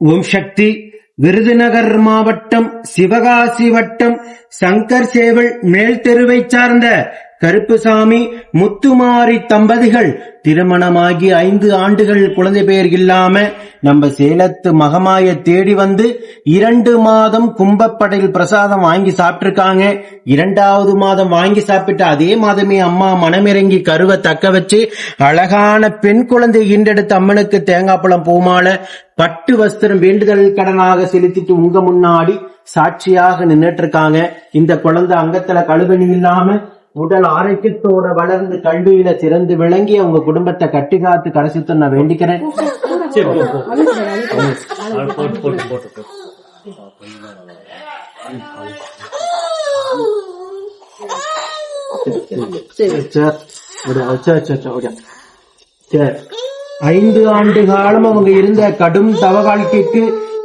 ஓம் சக்தி. விருதுநகர் மாவட்டம் சிவகாசி வட்டம் சங்கர் சேவல் மேல் தெருவை சார்ந்த கருப்புசாமி முத்துமாரி தம்பதிகள் திருமணமாகி 5 ஆண்டுகள் குழந்தை பெயர் இல்லாம நம்ம சேலத்து மகமாய தேடி வந்து 2 மாதம் கும்பப்படையில் பிரசாதம் வாங்கி சாப்பிட்டிருக்காங்க. 2வது மாதம் வாங்கி சாப்பிட்டு அதே மாதமே அம்மா மனமிறங்கி கருவை தக்க வச்சு அழகான பெண் குழந்தை ஈண்டெடுத்து அம்மனுக்கு தேங்காய் பழம் பூமாலை பட்டு வஸ்திரம் வேண்டுதல் கடனாக செலுத்திட்டு உங்க முன்னாடி சாட்சியாக நின்னுட்டு இருக்காங்க. இந்த குழந்தை அங்கத்துல கழுவணி இல்லாம உடல் ஆரோக்கியத்தோட வளர்ந்து கல்வியில சிறந்து விளங்கி அவங்க குடும்பத்தை கட்டி காத்து கடைசித்து நான் வேண்டிக்கிறேன். சரி, 5 ஆண்டு காலம் அவங்க இருந்த கடும் தவ வாழ்க்கைக்கு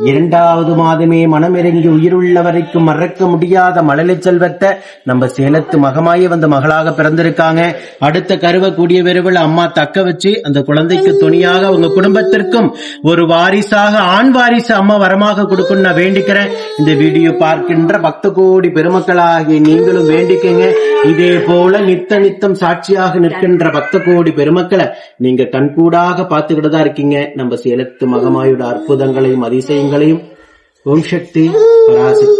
2வது மாதமே மனமிறங்கி உயிருள்ள வரைக்கும் மறக்க முடியாத மழலை செல்வத்தை நம்ம சேலத்து மகமாய வந்து மகளாக பிறந்திருக்காங்க. அடுத்த கருவை கூடிய விரைவில் அம்மா தக்க வச்சு அந்த குழந்தைக்கு துணியாக அவங்க குடும்பத்திற்கும் ஒரு வாரிசாக ஆண் வாரிசு அம்மா வரமாக கொடுக்கும் நான் வேண்டிக்கிறேன். இந்த வீடியோ பார்க்கின்ற பக்த கோடி பெருமக்களாகிய நீங்களும் வேண்டிக்கங்க. இதே போல நித்தம் சாட்சியாக நிற்கின்ற பக்த கோடி பெருமக்களை நீங்க கண்கூடாக பார்த்துக்கிட்டு தான் இருக்கீங்க. நம்ம சேலத்து மகமாயோட அற்புதங்களையும் அதிசயங்களையும். ஓம் சக்தி பராசக்தி.